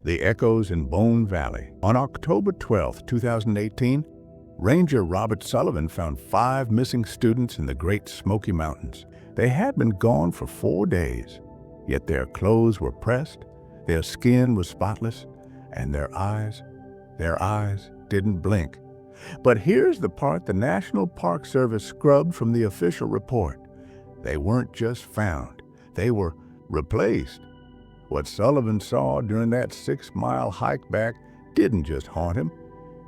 The Echoes in Bone Valley. On October 12, 2018, Ranger Robert Sullivan found 5 missing students in the Great Smoky Mountains. They had been gone for 4 days, yet their clothes were pressed, their skin was spotless, and their eyes didn't blink. But here's the part the National Park Service scrubbed from the official report. They weren't just found, they were replaced. What Sullivan saw during that 6-mile hike back didn't just haunt him.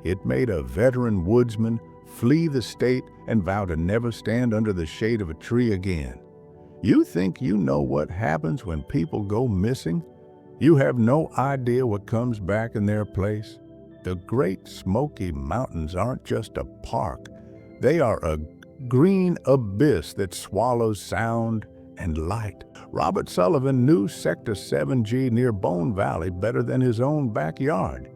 It made a veteran woodsman flee the state and vow to never stand under the shade of a tree again. You think you know what happens when people go missing? You have no idea what comes back in their place. The Great Smoky Mountains aren't just a park. They are a green abyss that swallows sound and light. Robert Sullivan knew Sector 7G near Bone Valley better than his own backyard.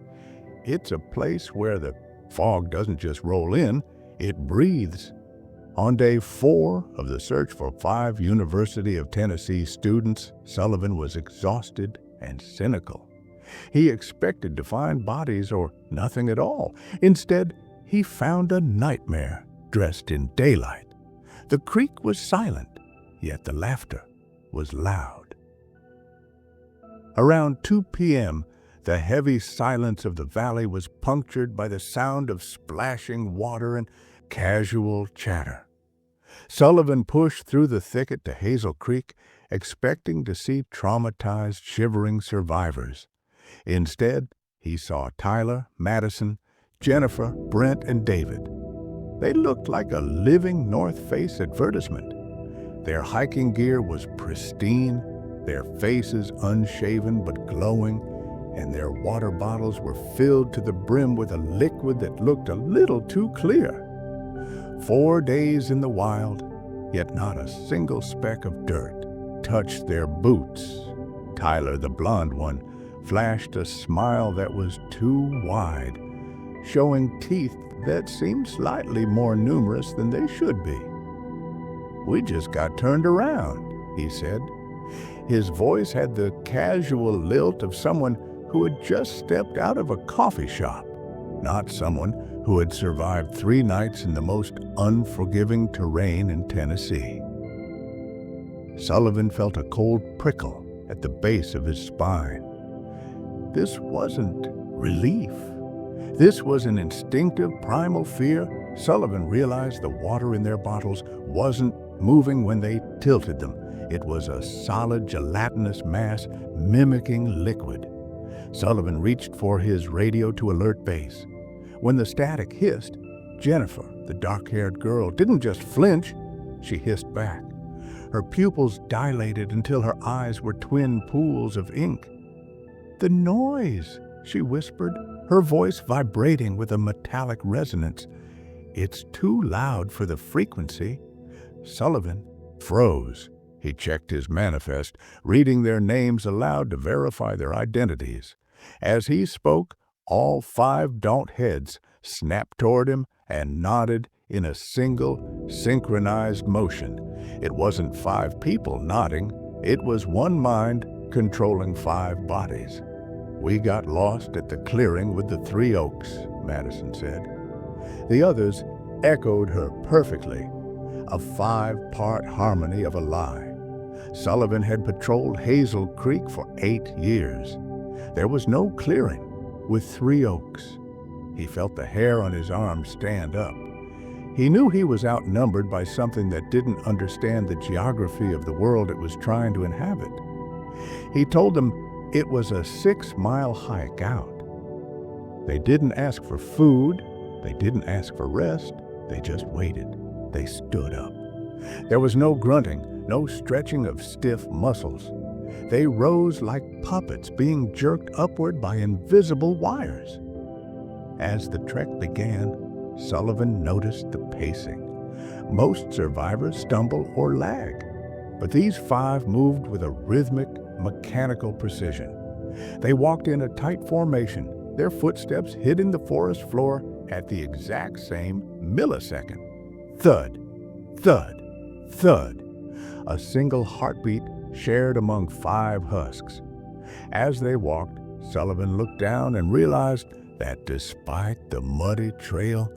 It's a place where the fog doesn't just roll in, it breathes. On day 4 of the search for 5 University of Tennessee students, Sullivan was exhausted and cynical. He expected to find bodies or nothing at all. Instead, he found a nightmare dressed in daylight. The creek was silent, yet the laughter was loud. Around 2 p.m., the heavy silence of the valley was punctured by the sound of splashing water and casual chatter. Sullivan pushed through the thicket to Hazel Creek, expecting to see traumatized, shivering survivors. Instead, he saw Tyler, Madison, Jennifer, Brent, and David. They looked like a living North Face advertisement. Their hiking gear was pristine, their faces unshaven but glowing, and their water bottles were filled to the brim with a liquid that looked a little too clear. 4 days in the wild, yet not a single speck of dirt touched their boots. Tyler, the blonde one, flashed a smile that was too wide, showing teeth that seemed slightly more numerous than they should be. "We just got turned around," he said. His voice had the casual lilt of someone who had just stepped out of a coffee shop, not someone who had survived 3 nights in the most unforgiving terrain in Tennessee. Sullivan felt a cold prickle at the base of his spine. This wasn't relief. This was an instinctive, primal fear. Sullivan realized the water in their bottles wasn't moving when they tilted them. It was a solid, gelatinous mass mimicking liquid. Sullivan reached for his radio to alert base. When the static hissed, Jennifer, the dark-haired girl, didn't just flinch, she hissed back. Her pupils dilated until her eyes were twin pools of ink. "The noise," she whispered, her voice vibrating with a metallic resonance. "It's too loud for the frequency." Sullivan froze. He checked his manifest, reading their names aloud to verify their identities. As he spoke, all 5 daunt heads snapped toward him and nodded in a single, synchronized motion. It wasn't 5 people nodding. It was one mind controlling 5 bodies. "We got lost at the clearing with the 3 oaks," Madison said. The others echoed her perfectly, a 5-part harmony of a lie. Sullivan had patrolled Hazel Creek for 8 years. There was no clearing with 3 oaks. He felt the hair on his arm stand up. He knew he was outnumbered by something that didn't understand the geography of the world it was trying to inhabit. He told them it was a 6-mile hike out. They didn't ask for food. They didn't ask for rest. They just waited. They stood up. There was no grunting, no stretching of stiff muscles. They rose like puppets being jerked upward by invisible wires. As the trek began, Sullivan noticed the pacing. Most survivors stumble or lag, but these 5 moved with a rhythmic, mechanical precision. They walked in a tight formation, their footsteps hitting the forest floor at the exact same millisecond. Thud, thud, thud. A single heartbeat shared among 5 husks. As they walked, Sullivan looked down and realized that despite the muddy trail,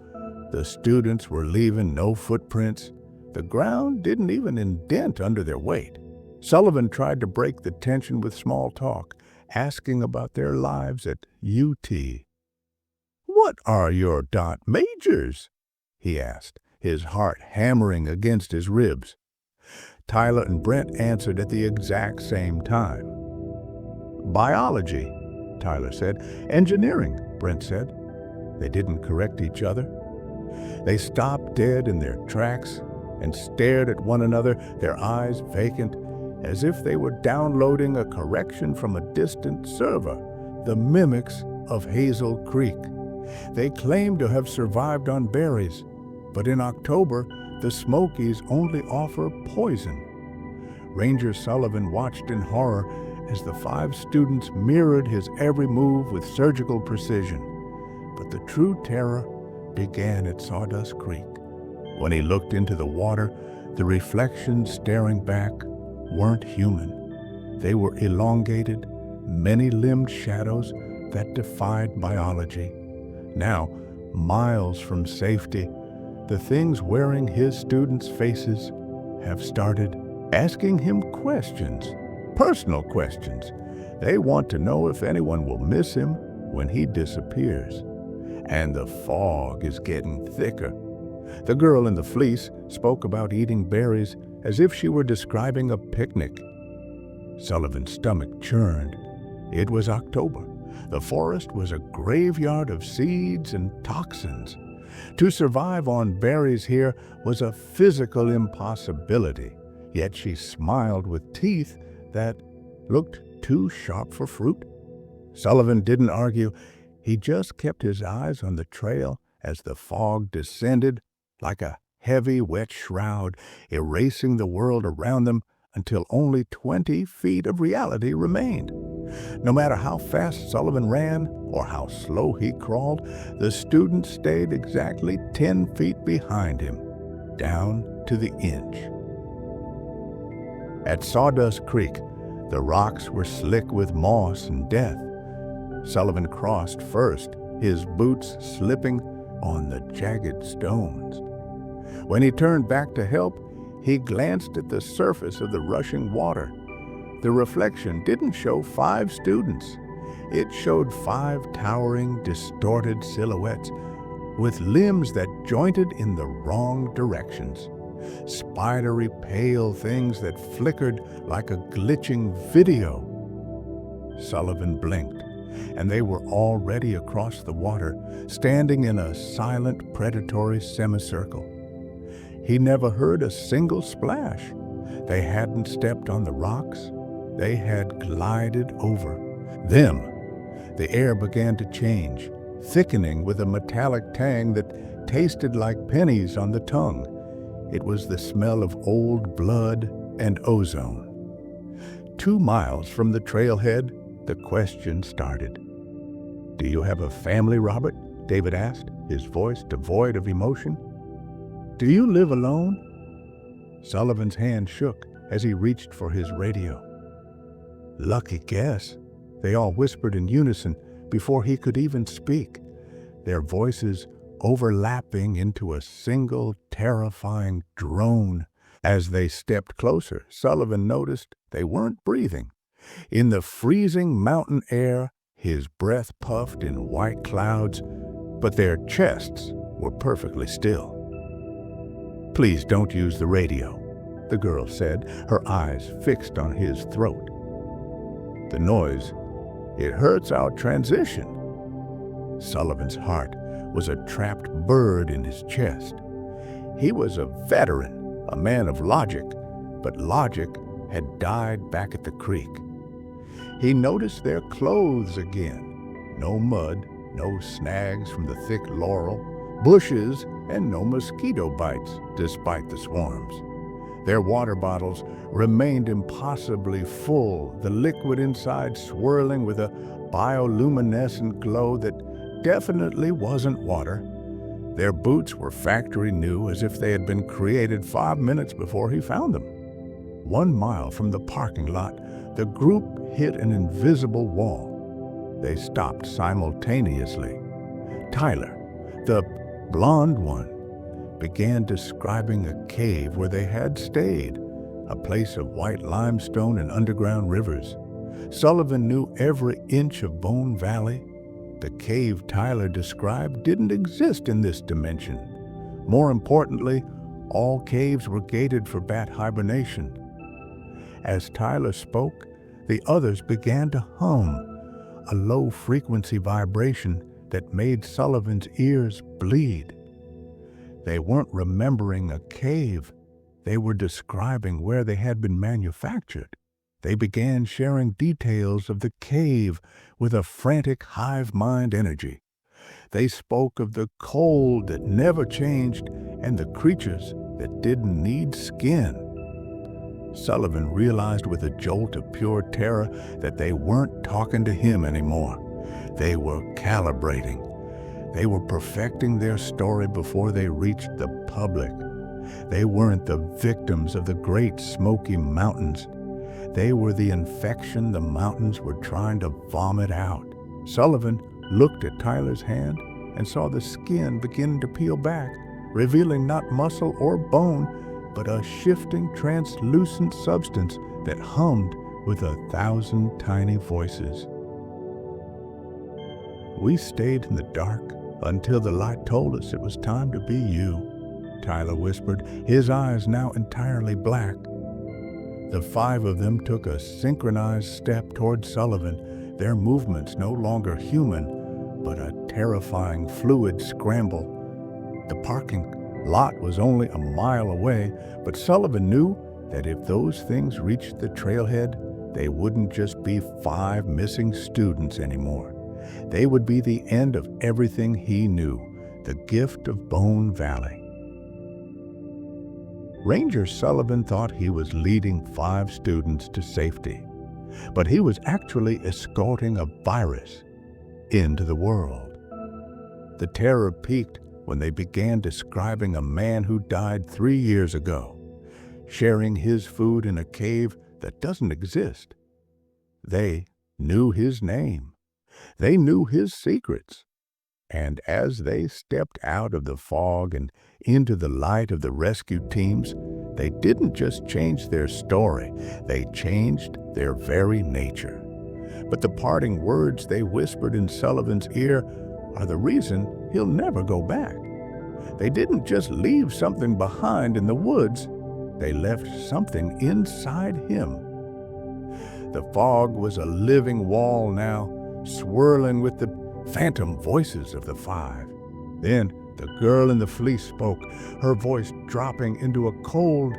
the students were leaving no footprints. The ground didn't even indent under their weight. Sullivan tried to break the tension with small talk, asking about their lives at UT. "What are your dot majors?" he asked, his heart hammering against his ribs. Tyler and Brent answered at the exact same time. "Biology," Tyler said. "Engineering," Brent said. They didn't correct each other. They stopped dead in their tracks and stared at one another, their eyes vacant, as if they were downloading a correction from a distant server, the mimics of Hazel Creek. They claimed to have survived on berries, but in October, the Smokies only offer poison. Ranger Sullivan watched in horror as the 5 students mirrored his every move with surgical precision. But the true terror began at Sawdust Creek. When he looked into the water, the reflections staring back weren't human. They were elongated, many-limbed shadows that defied biology. Now, miles from safety, the things wearing his students' faces have started asking him questions, personal questions. They want to know if anyone will miss him when he disappears. And the fog is getting thicker. The girl in the fleece spoke about eating berries as if she were describing a picnic. Sullivan's stomach churned. It was October. The forest was a graveyard of seeds and toxins. To survive on berries here was a physical impossibility, yet she smiled with teeth that looked too sharp for fruit. Sullivan didn't argue. He just kept his eyes on the trail as the fog descended like a heavy, wet shroud, erasing the world around them until only 20 feet of reality remained. No matter how fast Sullivan ran or how slow he crawled, the student stayed exactly 10 feet behind him, down to the inch. At Sawdust Creek, the rocks were slick with moss and death. Sullivan crossed first, his boots slipping on the jagged stones. When he turned back to help, he glanced at the surface of the rushing water. The reflection didn't show 5 students. It showed 5 towering, distorted silhouettes with limbs that jointed in the wrong directions. Spidery, pale things that flickered like a glitching video. Sullivan blinked, and they were already across the water, standing in a silent, predatory semicircle. He never heard a single splash. They hadn't stepped on the rocks. They had glided over them. The air began to change, thickening with a metallic tang that tasted like pennies on the tongue. It was the smell of old blood and ozone. 2 miles from the trailhead, the question started. "Do you have a family, Robert?" David asked, his voice devoid of emotion. "Do you live alone?" Sullivan's hand shook as he reached for his radio. "Lucky guess," they all whispered in unison before he could even speak, their voices overlapping into a single terrifying drone. As they stepped closer, Sullivan noticed they weren't breathing. In the freezing mountain air, his breath puffed in white clouds, but their chests were perfectly still. "Please don't use the radio," the girl said, her eyes fixed on his throat. "The noise, it hurts our transition." Sullivan's heart was a trapped bird in his chest. He was a veteran, a man of logic, but logic had died back at the creek. He noticed their clothes again. No mud, no snags from the thick laurel, bushes, and no mosquito bites, despite the swarms. Their water bottles remained impossibly full, the liquid inside swirling with a bioluminescent glow that definitely wasn't water. Their boots were factory new, as if they had been created 5 minutes before he found them. 1 mile from the parking lot, the group hit an invisible wall. They stopped simultaneously. Tyler, the blond one, began describing a cave where they had stayed, a place of white limestone and underground rivers. Sullivan knew every inch of Bone Valley. The cave Tyler described didn't exist in this dimension. More importantly, all caves were gated for bat hibernation. As Tyler spoke, the others began to hum, a low-frequency vibration that made Sullivan's ears bleed. They weren't remembering a cave. They were describing where they had been manufactured. They began sharing details of the cave with a frantic hive mind energy. They spoke of the cold that never changed and the creatures that didn't need skin. Sullivan realized with a jolt of pure terror that they weren't talking to him anymore. They were calibrating. They were perfecting their story before they reached the public. They weren't the victims of the Great Smoky Mountains. They were the infection the mountains were trying to vomit out. Sullivan looked at Tyler's hand and saw the skin begin to peel back, revealing not muscle or bone, but a shifting, translucent substance that hummed with 1,000 tiny voices. We stayed in the dark until the light told us it was time to be you, Tyler whispered, his eyes now entirely black. The 5 of them took a synchronized step toward Sullivan, their movements no longer human, but a terrifying fluid scramble. The parking lot was only a mile away, but Sullivan knew that if those things reached the trailhead, they wouldn't just be 5 missing students anymore. They would be the end of everything he knew, the gift of Bone Valley. Ranger Sullivan thought he was leading 5 students to safety, but he was actually escorting a virus into the world. The terror peaked when they began describing a man who died 3 years ago, sharing his food in a cave that doesn't exist. They knew his name. They knew his secrets. And as they stepped out of the fog and into the light of the rescue teams, they didn't just change their story, they changed their very nature. But the parting words they whispered in Sullivan's ear are the reason he'll never go back. They didn't just leave something behind in the woods, they left something inside him. The fog was a living wall now, swirling with the phantom voices of the 5. Then the girl in the fleece spoke, her voice dropping into a cold,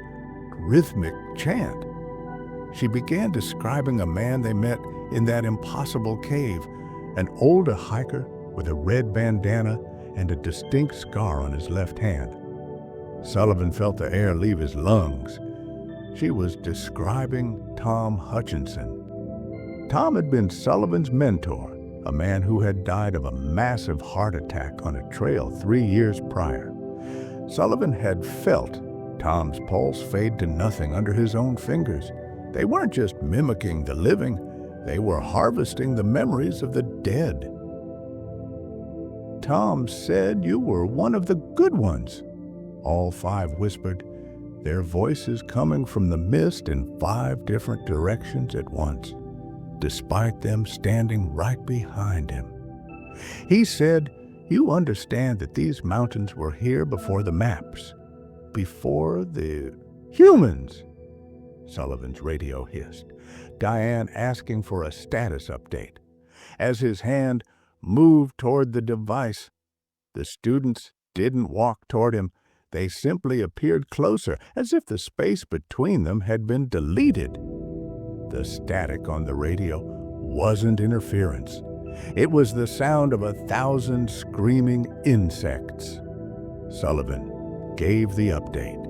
rhythmic chant. She began describing a man they met in that impossible cave, an older hiker with a red bandana and a distinct scar on his left hand. Sullivan felt the air leave his lungs. She was describing Tom Hutchinson. Tom had been Sullivan's mentor, a man who had died of a massive heart attack on a trail 3 years prior. Sullivan had felt Tom's pulse fade to nothing under his own fingers. They weren't just mimicking the living, they were harvesting the memories of the dead. Tom said you were one of the good ones, all 5 whispered, their voices coming from the mist in 5 different directions at once, despite them standing right behind him. He said, you understand that these mountains were here before the maps, before the humans, Sullivan's radio hissed, Diane asking for a status update. As his hand moved toward the device, the students didn't walk toward him. They simply appeared closer, as if the space between them had been deleted. The static on the radio wasn't interference. It was the sound of 1,000 screaming insects. Sullivan gave the update,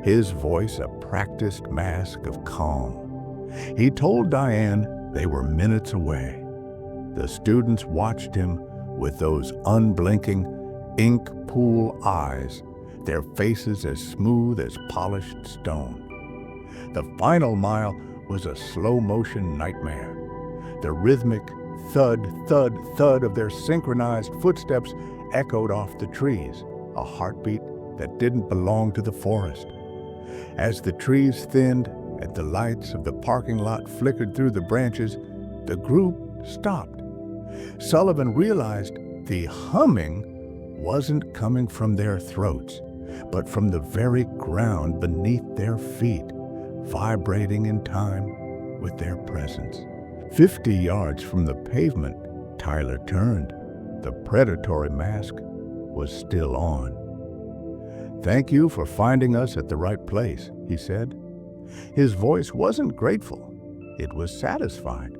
his voice a practiced mask of calm. He told Diane they were minutes away. The students watched him with those unblinking, ink pool eyes, their faces as smooth as polished stone. The final mile was a slow-motion nightmare. The rhythmic, thud, thud, thud of their synchronized footsteps echoed off the trees, a heartbeat that didn't belong to the forest. As the trees thinned and the lights of the parking lot flickered through the branches, the group stopped. Sullivan realized the humming wasn't coming from their throats, but from the very ground beneath their feet, vibrating in time with their presence. 50 yards from the pavement, Tyler turned. The predatory mask was still on. "Thank you for finding us at the right place," he said. His voice wasn't grateful. It was satisfied.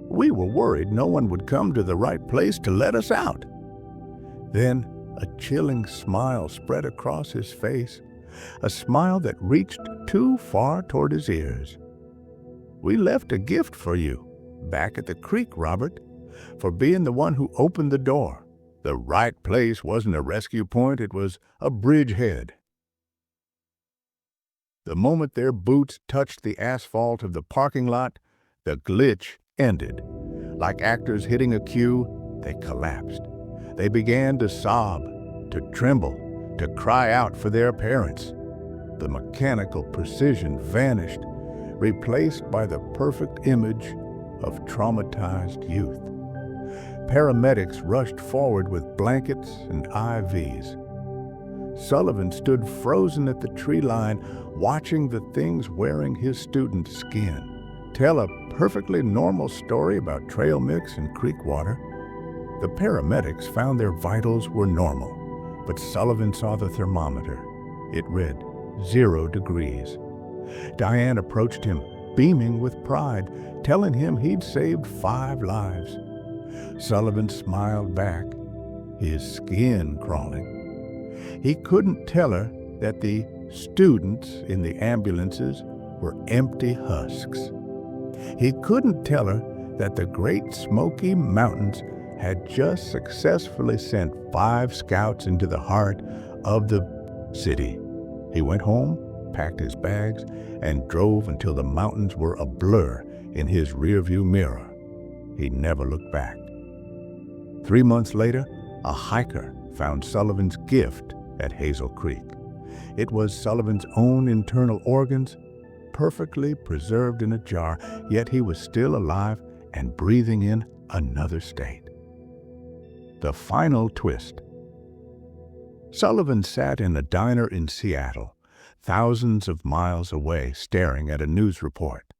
"We were worried no one would come to the right place to let us out." Then a chilling smile spread across his face, a smile that reached too far toward his ears. "We left a gift for you back at the creek, Robert, for being the one who opened the door. The right place wasn't a rescue point, it was a bridgehead." The moment their boots touched the asphalt of the parking lot, the glitch ended. Like actors hitting a cue, they collapsed. They began to sob, to tremble, to cry out for their parents. The mechanical precision vanished, replaced by the perfect image of traumatized youth. Paramedics rushed forward with blankets and IVs. Sullivan stood frozen at the tree line, watching the things wearing his student's skin tell a perfectly normal story about trail mix and creek water. The paramedics found their vitals were normal, but Sullivan saw the thermometer. It read 0 degrees. Diane approached him, beaming with pride, telling him he'd saved 5 lives. Sullivan smiled back, his skin crawling. He couldn't tell her that the students in the ambulances were empty husks. He couldn't tell her that the Great Smoky Mountains had just successfully sent 5 scouts into the heart of the city. He went home, packed his bags, and drove until the mountains were a blur in his rearview mirror. He never looked back. 3 months later, a hiker found Sullivan's gift at Hazel Creek. It was Sullivan's own internal organs, perfectly preserved in a jar, yet he was still alive and breathing in another state. The final twist. Sullivan sat in a diner in Seattle, thousands of miles away, staring at a news report.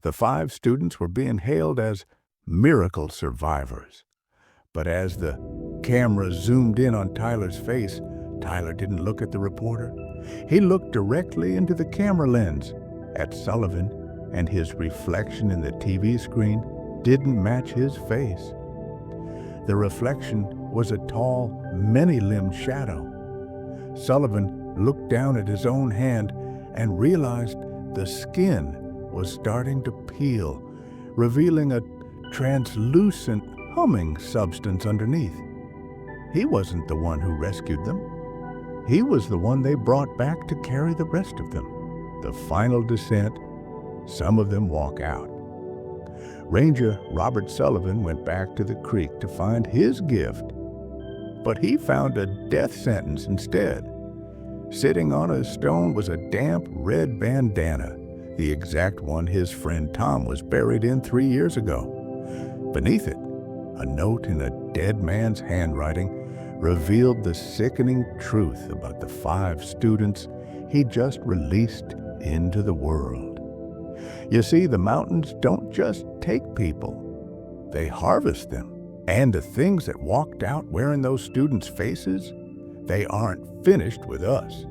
The 5 students were being hailed as miracle survivors. But as the camera zoomed in on Tyler's face, Tyler didn't look at the reporter. He looked directly into the camera lens at Sullivan, and his reflection in the TV screen didn't match his face. The reflection was a tall, many-limbed shadow. Sullivan looked down at his own hand and realized the skin was starting to peel, revealing a translucent, humming substance underneath. He wasn't the one who rescued them. He was the one they brought back to carry the rest of them. The final descent, some of them walk out. Ranger Robert Sullivan went back to the creek to find his gift, but he found a death sentence instead. Sitting on a stone was a damp red bandana, the exact one his friend Tom was buried in 3 years ago. Beneath it, a note in a dead man's handwriting revealed the sickening truth about the 5 students he just released into the world. You see, the mountains don't just take people, they harvest them. And the things that walked out wearing those students' faces, they aren't finished with us.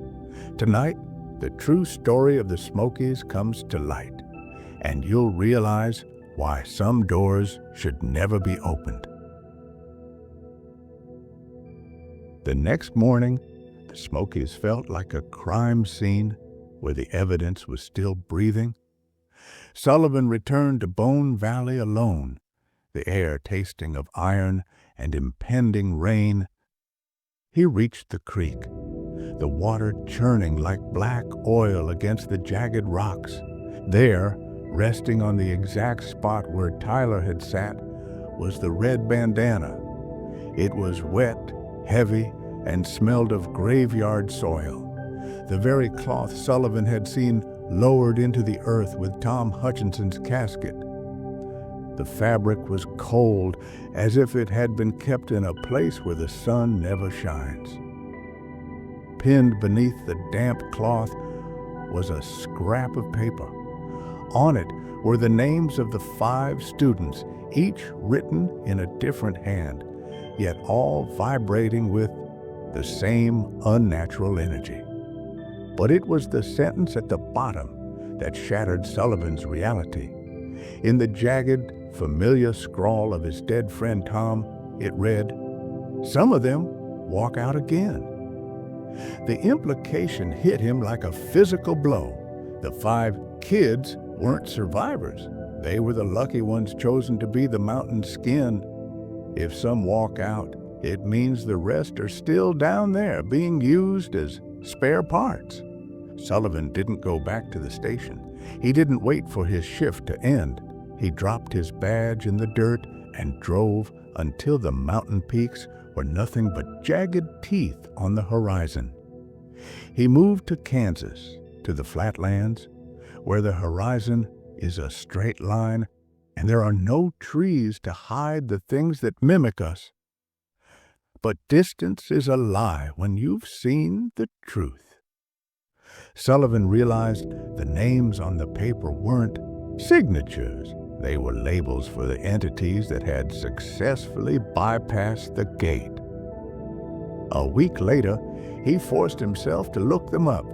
Tonight, the true story of the Smokies comes to light, and you'll realize why some doors should never be opened. The next morning, the Smokies felt like a crime scene where the evidence was still breathing. Sullivan returned to Bone Valley alone, the air tasting of iron and impending rain. He reached the creek, the water churning like black oil against the jagged rocks. There, resting on the exact spot where Tyler had sat, was the red bandana. It was wet, heavy, and smelled of graveyard soil, the very cloth Sullivan had seen lowered into the earth with Tom Hutchinson's casket. The fabric was cold, as if it had been kept in a place where the sun never shines. Pinned beneath the damp cloth was a scrap of paper. On it were the names of the 5 students, each written in a different hand, yet all vibrating with the same unnatural energy. But it was the sentence at the bottom that shattered Sullivan's reality. In the jagged, familiar scrawl of his dead friend Tom, it read, "Some of them walk out again." The implication hit him like a physical blow. The 5 kids weren't survivors. They were the lucky ones chosen to be the mountain's skin. If some walk out, it means the rest are still down there being used as spare parts. Sullivan didn't go back to the station. He didn't wait for his shift to end. He dropped his badge in the dirt and drove until the mountain peaks were nothing but jagged teeth on the horizon. He moved to Kansas, to the flatlands, where the horizon is a straight line and there are no trees to hide the things that mimic us. But distance is a lie when you've seen the truth. Sullivan realized the names on the paper weren't signatures. They were labels for the entities that had successfully bypassed the gate. A week later, he forced himself to look them up.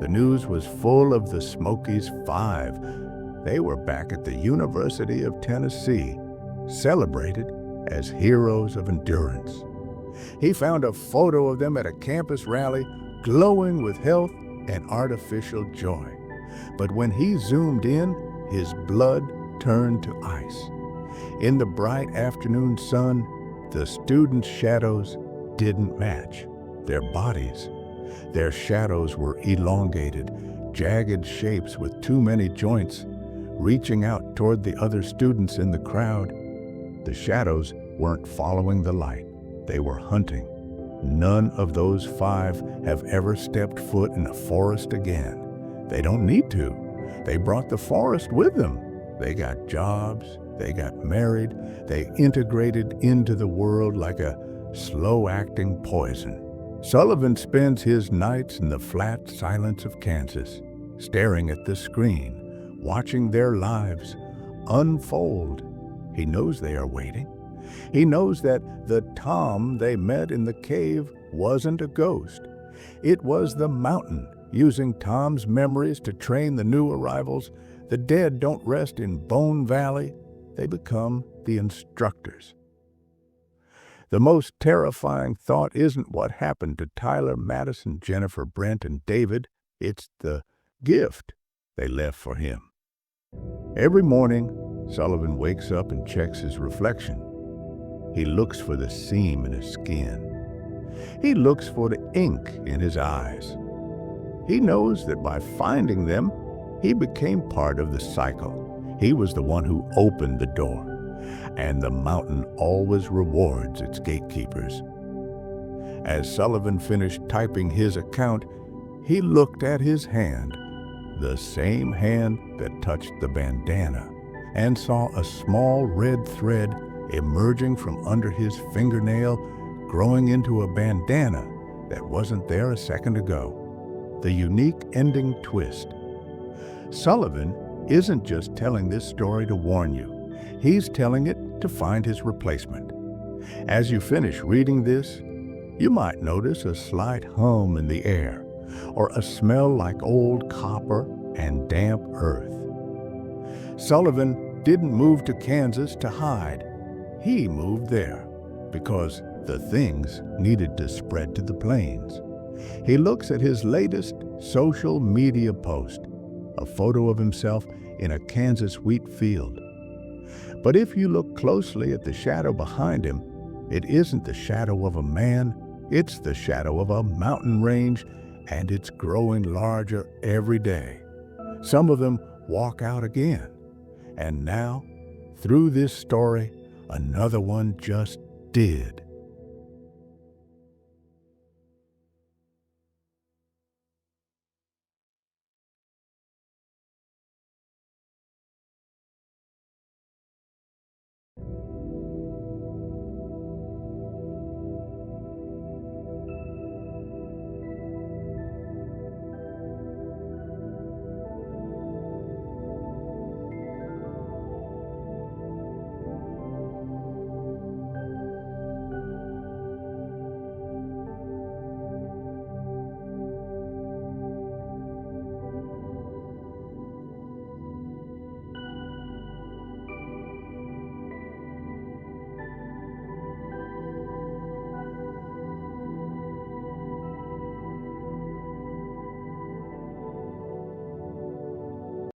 The news was full of the Smokies Five. They were back at the University of Tennessee, celebrated as heroes of endurance. He found a photo of them at a campus rally, glowing with health and artificial joy. But when he zoomed in, his blood turned to ice. In the bright afternoon sun, the students' shadows didn't match their bodies. Their shadows were elongated, jagged shapes with too many joints, reaching out toward the other students in the crowd. The shadows weren't following the light. They were hunting. None of those 5 have ever stepped foot in a forest again. They don't need to. They brought the forest with them. They got jobs, they got married, they integrated into the world like a slow-acting poison. Sullivan spends his nights in the flat silence of Kansas, staring at the screen, watching their lives unfold. He knows they are waiting. He knows that the Tom they met in the cave wasn't a ghost. It was the mountain, using Tom's memories to train the new arrivals. The dead don't rest in Bone Valley. They become the instructors. The most terrifying thought isn't what happened to Tyler, Madison, Jennifer, Brent, and David. It's the gift they left for him. Every morning, Sullivan wakes up and checks his reflection. He looks for the seam in his skin. He looks for the ink in his eyes. He knows that by finding them, he became part of the cycle. He was the one who opened the door, and the mountain always rewards its gatekeepers. As Sullivan finished typing his account, he looked at his hand, the same hand that touched the bandana, and saw a small red thread emerging from under his fingernail, growing into a bandana that wasn't there a second ago. The unique ending twist. Sullivan isn't just telling this story to warn you. He's telling it to find his replacement. As you finish reading this, you might notice a slight hum in the air, or a smell like old copper and damp earth. Sullivan didn't move to Kansas to hide. He moved there because the things needed to spread to the plains. He looks at his latest social media post, a photo of himself in a Kansas wheat field. But if you look closely at the shadow behind him, it isn't the shadow of a man, it's the shadow of a mountain range, and it's growing larger every day. Some of them walk out again. And now, through this story, Another one just did.